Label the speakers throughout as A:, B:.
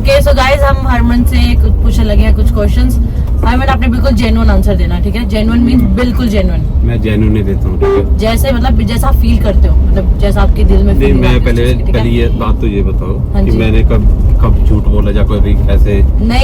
A: Okay so guys, हम हरमन से कुछ पूछने लगे हैं कुछ क्वेश्चंस। हरमन, आपने बिल्कुल जेन्युइन आंसर देना, ठीक है? जेन्युइन मींस बिल्कुल जेन्युइन।
B: मैं जेन्युइन ही देता हूँ, ठीक है?
A: जैसे मतलब जैसा आप फील करते हो, मतलब जैसा आपके दिल में
B: नहीं,
A: फील।
B: मैं पहले ये बात तो ये बताओ
A: हाँ
B: कि
A: जी।
B: मैंने कब झूठ बोला या कोई कैसे
A: नहीं,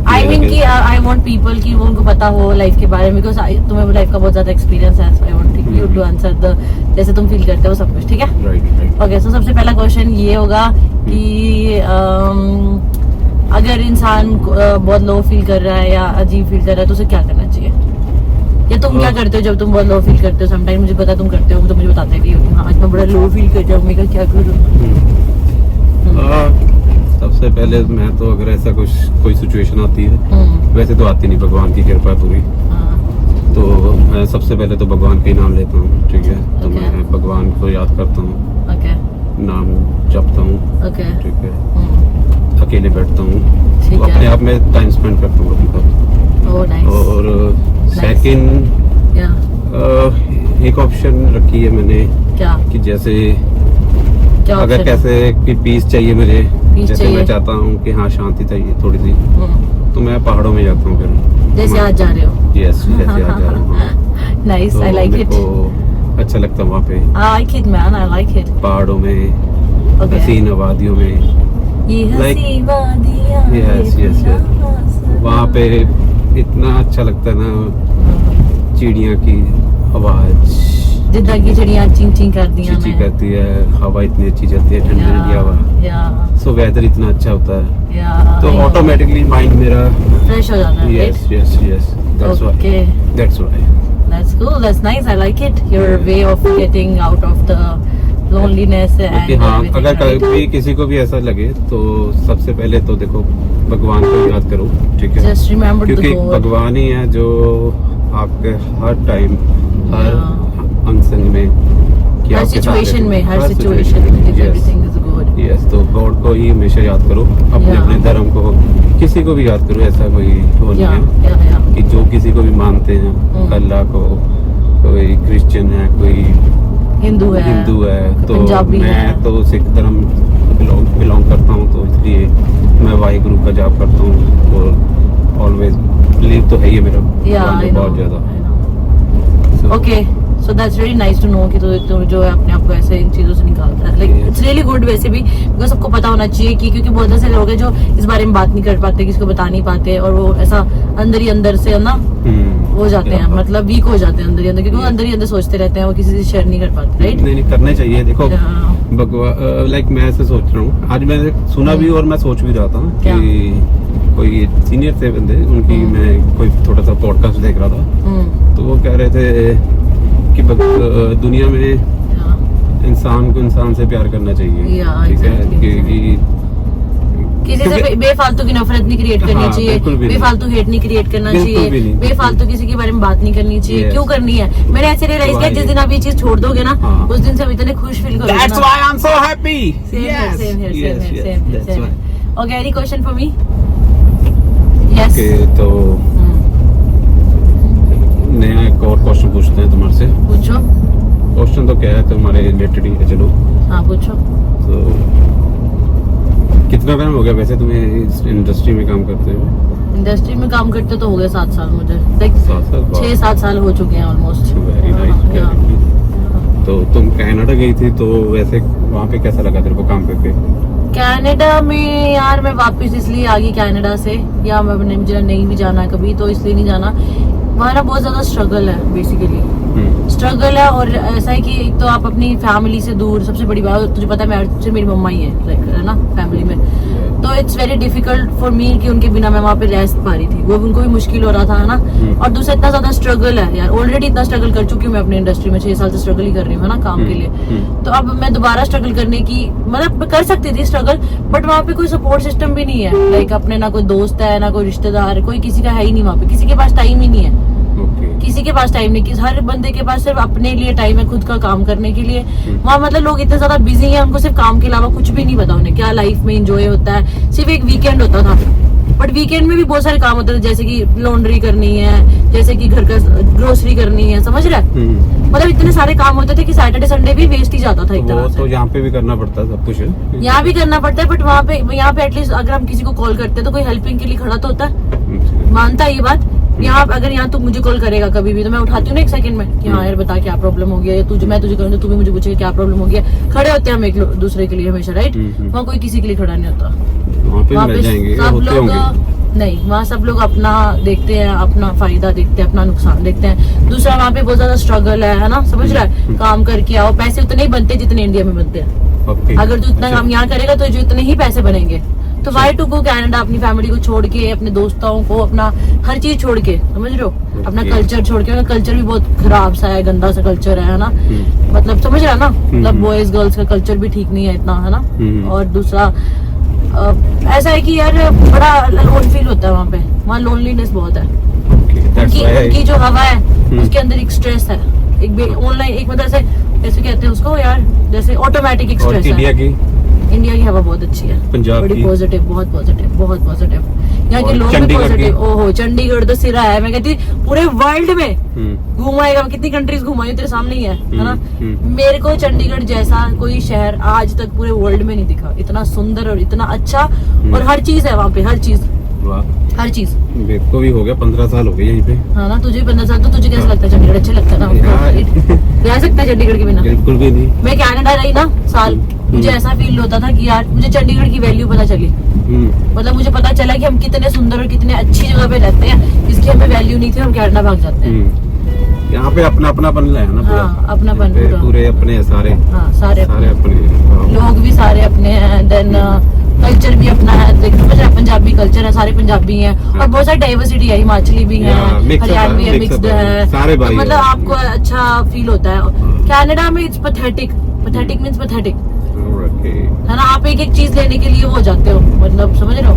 A: आई मीन कि आई वांट पीपल कि वो उनको पता हो लाइफ के बारे में, बिकॉज तुम्हें लाइफ का बहुत ज्यादा एक्सपीरियंस है। So I want you to answer the जैसे तुम फील करते हो सब कुछ, ठीक है?
B: राइट।
A: ओके, सो सबसे पहला क्वेश्चन ये होगा कि अगर इंसान बहुत लो फील कर रहा है या अजीब फील कर रहा है तो उसे क्या करना चाहिए? या तुम क्या करते हो जब तुम बहुत लो फील करते हो? समटाइम मुझे पता तुम करते हो, तो मुझे बताते भी हो हाँ आज मैं बड़ा लो फील कर जाऊँ, मैं क्या करूँ?
B: सबसे पहले मैं तो अगर ऐसा कोई सिचुएशन आती है, वैसे तो आती नहीं, भगवान की कृपा पूरी, तो मैं सबसे पहले तो भगवान का नाम लेता हूँ, ठीक है? तो मैं भगवान को याद करता हूँ, नाम जपता हूँ, ठीक है? अकेले बैठता हूँ, तो अपने आप में टाइम स्पेंड करता हूँ अपने। और सेकंड एक ऑप्शन रखी है मैंने क्या कि जैसे अगर कैसे कि पीस चाहिए मुझे, जैसे मैं चाहता हूँ कि हाँ शांति चाहिए थोड़ी सी, तो मैं पहाड़ों में जाता हूँ फिर।
A: जैसे आज जा रहे हो?
B: यस, जैसे आज जा रहा हूँ।
A: Nice, I like it.
B: अच्छा लगता है वहाँ पे।
A: I like it man, I like it.
B: पहाड़ों में, हसीन वादियों में, यस वहाँ पे इतना अच्छा लगता है ना, चिड़िया की आवाज,
A: जिद्दा की चिड़िया चिंग चिंग करती हैं,
B: चींची करती है, हवा इतनी अच्छी चलती है, ठंडी ठंडी हवा, सो वेदर इतना अच्छा होता है, तो ऑटोमेटिकली माइंड मेरा
A: फ्रेश हो जाता है।
B: Yes that's why
A: That's cool. That's nice. I like it. Your way of getting out of the loneliness and
B: हाँ,
A: everything.
B: अगर
A: right?
B: कभी किसी को भी ऐसा लगे तो सबसे पहले तो देखो भगवान को याद करो, ठीक है?
A: Just remember the
B: क्योंकि
A: God.
B: भगवान ही है जो आपके हर टाइम, हर अंग में,
A: हर सिचुएशन में, हर सिचुएशन में everything is good.
B: यस, तो गॉड को ही हमेशा याद करो, अपने अपने धर्म को, किसी को भी याद करो, ऐसा कोई वो नहीं है कि जो किसी को भी मानते हैं, अल्लाह को, कोई क्रिश्चियन है, कोई हिंदू है, तो मैं तो सिख धर्म बिलोंग करता हूँ, तो इसलिए मैं वाहिगुरु का जाप करता हूँ और ऑलवेज बिलीव तो है ही मेरा बहुत ज्यादा।
A: Okay, so that's very nice to know कि तो जो है अपने आप को ऐसे इन चीजों से निकालता है। लाइक इट्स रियली गुड वैसे भी, बिकॉज सबको पता होना चाहिए कि क्योंकि बहुत ऐसे लोग हैं जो इस बारे में बात नहीं कर पाते, किसी को बता नहीं पाते, और वो ऐसा अंदर ही अंदर से ना हो जाते हैं, मतलब वीक हो जाते हैं अंदर ही अंदर, क्योंकि वो अंदर ही अंदर सोचते रहते हैं, वो किसी से शेयर नहीं कर पाते। राइट?
B: नहीं करना चाहिए। देखो लाइक मैं ऐसे सोच रहा हूँ, आज मैंने सुना भी और मैं सोच भी रहा था कि कोई सीनियर थे बंदे, उनकी मैं कोई थोड़ा सा पॉडकास्ट देख रहा था, तो वो कह रहे थे कि दुनिया में इंसान को इंसान से प्यार करना चाहिए, ठीक है? कि
A: किसी से बेफालतू की नफरत नहीं क्रिएट करनी चाहिए, बेफालतू हेट नहीं क्रिएट करना चाहिए, बेफालतू किसी के बारे में बात नहीं करनी चाहिए। क्यों करनी है? मैंने ऐसे रियलाइज किया जिस दिन आप ये चीज छोड़ दोगे ना, उस दिन से हम इतने खुश फील करोगे।
B: That's why I'm so happy.
A: Same here. Okay, any question for me? Yes.
B: Okay, तो नया एक और क्वेश्चन पूछते हैं तुम्हारे से।
A: पूछो।
B: क्वेश्चन तो क्या है, तुम्हारे रिलेटेड ही है, चलो।
A: हाँ पूछो।
B: तो कितना टाइम हो गया वैसे तुम्हें इस इंडस्ट्री में काम करते हुए?
A: इंडस्ट्री में काम करते तो हो गए 7 साल मुझे, लाइक 6-7 साल हो चुके हैं ऑलमोस्ट।
B: Very nice. तो तुम कनाडा गई थी, तो वैसे वहाँ पे कैसा लगा तेरे को काम करके?
A: कनाडा में यार मैं वापस इसलिए आ गई कनाडा से, या मैं मुझे नहीं भी जाना कभी, तो इसलिए नहीं जाना। वहाँ ना बहुत ज्यादा स्ट्रगल है, बेसिकली स्ट्रगल है, और ऐसा है कि एक तो आप अपनी फैमिली से दूर, सबसे बड़ी बात तुझे पता है मेरी मम्मा ही है, लाइक है ना फैमिली में, तो it's very difficult for me कि उनके बिना मैं वहाँ पे रह पा रही थी, वो उनको भी मुश्किल हो रहा था, है ना? और दूसरा इतना ज्यादा स्ट्रगल है यार, ऑलरेडी इतना स्ट्रगल कर चुकी हूँ मैं अपनी इंडस्ट्री में, 6 साल से स्ट्रगल ही कर रही हूँ, है ना, काम के लिए। तो अब मैं दोबारा स्ट्रगल करने की, मतलब कर सकती थी स्ट्रगल, बट वहाँ पे कोई सपोर्ट सिस्टम भी नहीं है, लाइक अपने ना कोई दोस्त है, ना कोई रिश्तेदार, कोई किसी का है ही नहीं वहाँ पे, किसी के पास टाइम ही नहीं है, किसी के पास टाइम नहीं, हर बंदे के पास सिर्फ अपने लिए टाइम है, खुद का काम करने के लिए। वहाँ मतलब लोग इतने ज्यादा बिजी हैं, उनको सिर्फ काम के अलावा कुछ भी नहीं पता, उन्हें क्या लाइफ में एंजॉय होता है। सिर्फ एक वीकेंड होता था बट वीकेंड में भी बहुत सारे काम होते थे, जैसे कि लॉन्ड्री करनी है, जैसे कि घर का ग्रोसरी करनी है, समझ रहा है? मतलब इतने सारे काम होते थे कि सैटरडे संडे भी वेस्ट ही जाता था एक तरह से।
B: तो यहाँ पे भी करना पड़ता है सब कुछ,
A: यहाँ भी करना पड़ता है, बट यहाँ पे एटलीस्ट अगर हम किसी को कॉल करते हैं तो कोई हेल्पिंग के लिए खड़ा तो होता है, मानता है ये बात। यहाँ अगर यहाँ तू मुझे कॉल करेगा कभी भी तो मैं उठाती हूँ ना एक सेकंड में कि हाँ यार बता क्या प्रॉब्लम हो गया, या मैं तुझे करूँ तो तू भी मुझे पूछेगा क्या प्रॉब्लम हो गया। खड़े होते हैं हम एक दूसरे के लिए हमेशा, राइट? वहाँ कोई किसी के लिए खड़ा नहीं होता। वहाँ पे सब लोग नहीं, वहाँ सब लोग अपना देखते हैं, अपना फायदा देखते हैं, अपना नुकसान देखते हैं। दूसरा वहाँ पे बहुत ज्यादा स्ट्रगल है ना, समझ रहा है? काम करके आओ, पैसे उतने ही बनते हैं जितने इंडिया में बनते हैं। अगर तू इतना काम यहाँ करेगा तो जो इतने ही पैसे बनेंगे। तो वाई टू गो कनाडा, अपनी फैमिली को छोड़ के, अपने दोस्तों को, अपना हर चीज छोड़ के, समझ रहे हो? अपना कल्चर छोड़ के। कल्चर भी बहुत खराब सा है, गंदा सा कल्चर है ना, मतलब समझ रहा है ना? मतलब बॉयज गर्ल्स का कल्चर भी ठीक नहीं है इतना, है ना? और दूसरा ऐसा है कि यार बड़ा लोन फील होता है वहाँ पे, वहाँ लोनलीनेस बहुत है। उनकी जो हवा है उसके अंदर एक स्ट्रेस है, एक ऑनलाइन एक मतलब ऐसे कहते हैं उसको यार, जैसे ऑटोमेटिक एक स्ट्रेस है। इंडिया की हवा बहुत अच्छी है,
B: पंजाब
A: बड़ी पॉजिटिव, बहुत पॉजिटिव, बहुत पॉजिटिव। यहाँ के लोग भी पॉजिटिव। ओहो, चंडीगढ़ तो सिरा है। मैं कहती पूरे वर्ल्ड में घुमाएगा, कितनी कंट्रीज घुमाई तेरे सामने ही है ना? मेरे को चंडीगढ़ जैसा कोई शहर आज तक पूरे वर्ल्ड में नहीं दिखा, इतना सुंदर और इतना अच्छा, और हर चीज है वहाँ पे, हर चीज, हर चीज।
B: मेरे को भी हो गया 15 साल हो गए यहीं पे।
A: हाँ ना, तुझे 15 साल। तो तुझे कैसा लगता है चंडीगढ़? अच्छा लगता है ना? रह सकता है चंडीगढ़ के बिना?
B: बिल्कुल भी नहीं।
A: मैं कनाडा रही ना साल, मुझे ऐसा फील होता था कि यार मुझे चंडीगढ़ की वैल्यू पता चली। मतलब मुझे पता चला कि हम कितने सुंदर और कितने अच्छी जगह पे रहते हैं, जिसकी हमें वैल्यू नहीं थी, हम कनाडा भाग जाते हैं।
B: यहाँ पे अपनापन है ना पूरा।
A: हाँ, अपनापन
B: पूरे अपने सारे।
A: हाँ, सारे
B: अपने
A: लोग भी सारे अपने हैं, देन कल्चर भी अपना है। देखो पंजाबी कल्चर है, सारे पंजाबी हैं, और बहुत सारी डाइवर्सिटी है, हिमाचली भी है, हरियाणवी है, मिक्स्ड है, तो मतलब आपको अच्छा फील होता है। कनाडा में it's pathetic, pathetic means pathetic, है ना? आप एक एक चीज लेने के लिए हो जाते हो, मतलब समझ रहे हो?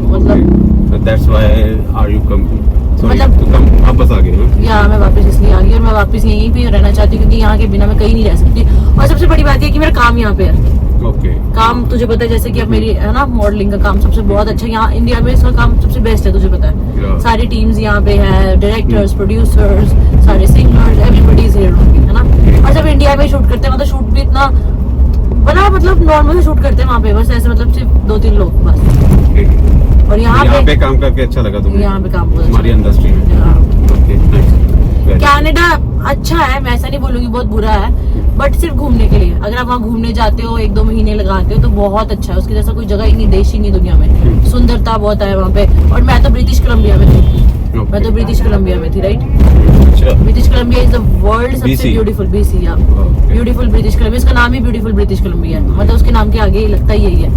A: मतलब
B: that's why are you come,
A: मतलब
B: तुम वापस आ गए?
A: या मैं वापस इसलिए आ गई, और मैं वापस यहीं पे रहना चाहती हूँ, क्योंकि यहाँ के बिना मैं कहीं नहीं रह सकती। और सबसे बड़ी बात ये कि मेरा काम यहाँ पे है। काम तुझे पता है, जैसे कि अब मेरी है ना मॉडलिंग का काम सबसे बहुत अच्छा यहाँ इंडिया में, इसका काम सबसे बेस्ट है, तुझे पता है। सारी टीम्स यहाँ पे है, डायरेक्टर्स, प्रोड्यूसर्स, सारे सिंगर्स, एवरीबॉडी इज हियर, है ना? और जब इंडिया में शूट करते हैं, मतलब शूट भी इतना बड़ा, मतलब नॉर्मल शूट करते हैं वहाँ पे, बस ऐसे, मतलब सिर्फ 2-3 लोग बस। और यहाँ पे
B: काम करके अच्छा लगा तुम्हें?
A: यहाँ पे काम बहुत
B: हमारी इंडस्ट्री में।
A: कनाडा अच्छा है, मैं ऐसा नहीं बोलूंगी बहुत बुरा है, बट सिर्फ घूमने के लिए। अगर आप वहाँ घूमने जाते हो, 1-2 महीने लगाते हो, तो बहुत अच्छा है। उसके जैसा कोई जगह ही नहीं, देश ही नहीं दुनिया में। सुंदरता बहुत है वहाँ पे। और मैं तो ब्रिटिश कोलंबिया में थी, मैं तो ब्रिटिश कोलंबिया में थी, right? British Columbia is the world सबसे ब्यूटीफुल, BC, या ब्यूटीफुल ब्रिटिश कोलंबिया। इसका नाम ही ब्यूटीफुल ब्रिटिश कोलंबिया है, मतलब उसके नाम के आगे ही लगता ही यही है।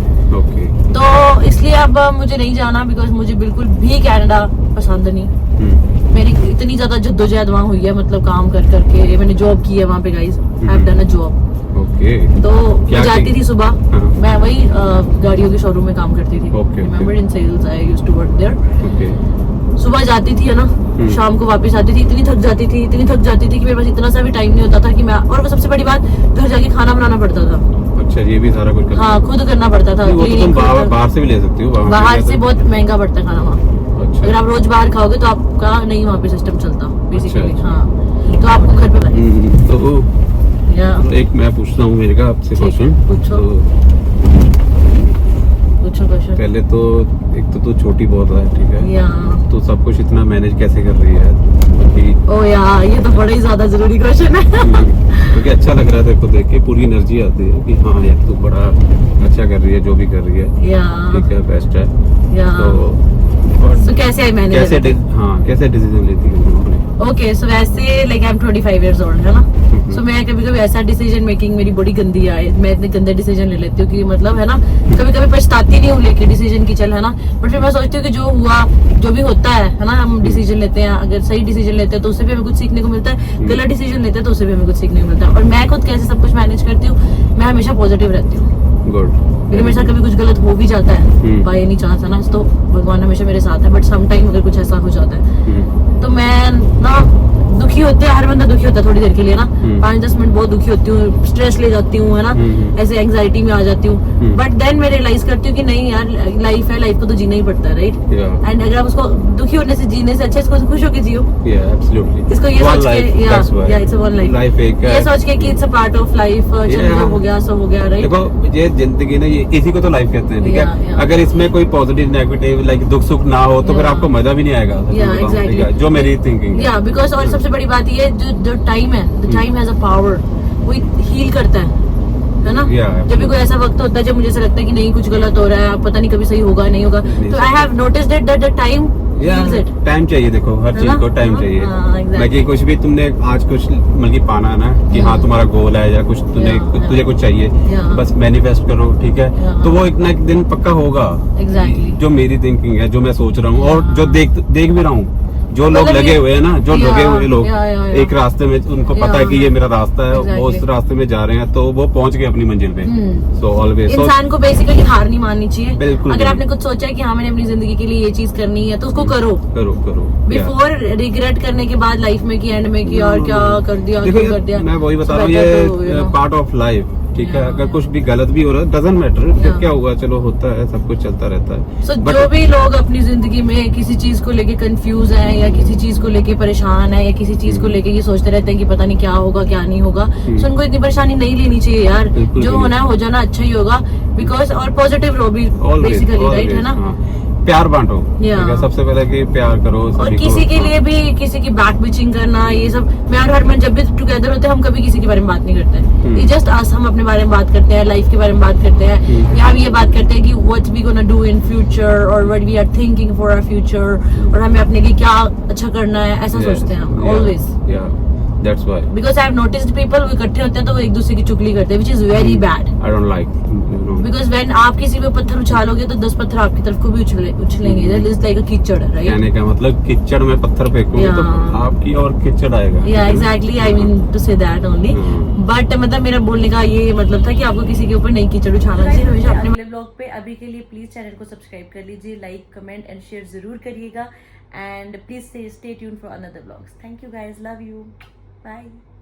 A: तो इसलिए अब मुझे नहीं जाना, बिकॉज मुझे बिल्कुल भी कनाडा पसंद नहीं। मेरी इतनी ज्यादा जद्दोजहद वहाँ हुई है, मतलब काम कर करके। मैंने जॉब की है वहाँ पे, guys, I have done a job. तो मैं जाती थी सुबह, मैं वही गाड़ियों के शोरूम में काम करती थी। Remember in sales I used to work there. सुबह जाती थी, है ना, शाम को वापस आती थी। इतनी थक जाती थी कि मेरे पास इतना सा भी टाइम नहीं होता था कि मैं, और सबसे बड़ी बात, घर जाके खाना बनाना पड़ता था।
B: अच्छा, ये भी सारा कुछ
A: हाँ, खुद करना पड़ता था।
B: बाहर से भी ले सकती हो?
A: बाहर से बहुत महंगा पड़ता है खाना वहाँ। अगर आप रोज बाहर खाओगे तो आपका नहीं वहाँ पे सिस्टम चलता बेसिकली। हाँ, तो आपको घर पे
B: तो एक मैं पूछता हूँ मेरे का आपसे क्वेश्चन।
A: पूछो क्वेश्चन।
B: पहले तो एक तो तू छोटी बहुत है, ठीक है, तो सब कुछ इतना मैनेज कैसे कर रही है?
A: ओ यार, ये तो बड़ा ही ज्यादा जरूरी क्वेश्चन है।
B: क्योंकि अच्छा लग रहा है तेरे को देख के, पूरी एनर्जी आती है कि हाँ यार तू बड़ा अच्छा कर रही है, जो भी कर रही है, ठीक है, बेस्ट है। तो
A: कैसे मैंने
B: कैसे डिसीजन लेती है?
A: ओके, सो वैसे like I am 25 years old, है ना? सो मैं कभी कभी ऐसा डिसीजन मेकिंग मेरी बड़ी गंदी है, मैं इतने गंदे डिसीजन ले लेती हूँ कि मतलब, है ना, कभी कभी पछताती नहीं हूँ लेके डिसीजन की, चल, है ना, बट फिर मैं सोचती हूँ कि जो हुआ, जो भी होता है ना, हम डिसीजन लेते हैं, अगर सही डिसीजन लेते हैं तो उससे भी हमें कुछ सीखने को मिलता है, गलत डिसीजन लेते हैं तो उससे भी हमें कुछ सीखने को मिलता है। और मैं खुद कैसे सब कुछ मैनेज करती हूँ, मैं हमेशा पॉजिटिव रहती हूँ। लेकिन मेरे साथ कभी कुछ गलत हो भी जाता है, बाय एनी चांस, है ना, तो भगवान हमेशा मेरे साथ है, बट सम टाइम अगर कुछ ऐसा हो जाता है तो मैं ना दुखी होते हैं, हर बंदा दुखी होता है थोड़ी देर के लिए ना, 5-10 मिनट बहुत दुखी होती हूँ, स्ट्रेस ले जाती हूँ, है ना, ऐसे एंग्जाइटी में आ जाती हूँ, बट देन मैं रियलाइज करती हूँ कि नहीं यार, लाइफ है, लाइफ को तो जीना ही पड़ता है, राइट? एंड अगर आप उसको दुखी होने से जीने से अच्छा इसको खुश होकर जियो। इसको ये सोच के, इट्स वन लाइफ, ये सोच के कि it's a part of life, जो हो गया सो हो गया, राइट?
B: देखो ये जिंदगी ना, ये इसी को तो लाइफ कहते हैं, ठीक है? अगर इसमें कोई पॉजिटिव नेगेटिव लाइक दुख सुख ना हो तो फिर आपको मजा भी नहीं आएगा, जो मेरी थिंकिंग है।
A: बिकॉज और सबसे बड़ी बात ये जो टाइम है, the time has a power, वो हील करता है ना? जब भी कोई ऐसा वक्त होता है जब मुझे ऐसा लगता है कि नहीं कुछ गलत हो रहा है, पता नहीं कभी सही होगा नहीं होगा, तो I have noticed that the time heals it.
B: Time चाहिए, देखो हर चीज को टाइम चाहिए। बाकी कुछ भी तुमने आज कुछ मतलब पाना है ना कि हाँ तुम्हारा गोल है या कुछ तुझे कुछ चाहिए, बस मैनिफेस्ट करो, ठीक है? तो वो एक ना एक दिन पक्का होगा। जो मेरी थिंकिंग है, जो मैं सोच रहा हूँ और जो देख भी रहा हूँ, जो लोग लगे हुए हैं ना, जो लगे हुए लोग एक रास्ते में, उनको पता है कि ये मेरा रास्ता है, वो उस रास्ते में जा रहे हैं, तो वो पहुंच गए अपनी मंजिल पे। सो ऑलवेज
A: इंसान को बेसिकली हार नहीं माननी चाहिए।
B: बिल्कुल।
A: अगर आपने कुछ सोचा है कि हाँ मैंने अपनी जिंदगी के लिए ये चीज करनी है, तो उसको करो बिफोर रिग्रेट करने के बाद लाइफ में कि एंड में कि और क्या कर दिया, क्यों कर दिया।
B: मैं वही बता रहा हूँ, ये पार्ट ऑफ लाइफ, ठीक है? अगर कुछ भी गलत भी हो रहा है, डजंट मैटर, फिर क्या हुआ, चलो होता है, सब कुछ चलता रहता है।
A: So, जो भी लोग अपनी जिंदगी में किसी चीज को लेके कंफ्यूज है या किसी चीज को लेके परेशान है या किसी चीज को लेके ये सोचते रहते हैं कि पता नहीं क्या होगा क्या नहीं होगा, तो उनको इतनी परेशानी नहीं लेनी चाहिए यार। जो होना है हो जाना, अच्छा ही होगा, बिकॉज और पॉजिटिव रहो भी बेसिकली, राइट? है ना?
B: प्यार बांटो, ठीक है? सबसे पहले कि प्यार करो
A: और किसी के लिए भी किसी की बैक बिचिंग करना, ये सब, मैं और हरमन जब भी टुगेदर होते हैं हम कभी किसी के बारे में बात नहीं करते। ये जस्ट आज हम अपने बारे में बात करते हैं, लाइफ के बारे में बात करते हैं, या हम ये बात करते हैं कि what we gonna do in future और what we are thinking for our future, और हमें अपने लिए क्या अच्छा करना है, ऐसा सोचते हैं हम always.
B: That's why.
A: Because I have noticed people वो इकट्ठे होते हैं तो वो एक दूसरे की चुगली करते हैं, which is very bad.
B: I don't like.
A: Because when आप किसी पे पत्थर उछालोगे तो 10 पत्थर आपकी तरफ को भी उछलेंगे। That is like a कीचड़, right?
B: कहने का मतलब कीचड़ में पत्थर फेंकूंगी तो आपकी और कीचड़ आएगा।
A: Yeah, exactly. I mean to say that only. But मतलब मेरा बोलने का ये मतलब था कि आपको किसी के ऊपर नहीं कीचड़ उछालना चाहिए, हमेशा अपने वाले ब्लॉग पे। अभी के लिए प्लीज चैनल को सब्सक्राइब कर लीजिए, लाइक कमेंट एंड शेयर जरूर करिएगा, and please stay tuned for another vlogs. Thank you guys, love you, bye.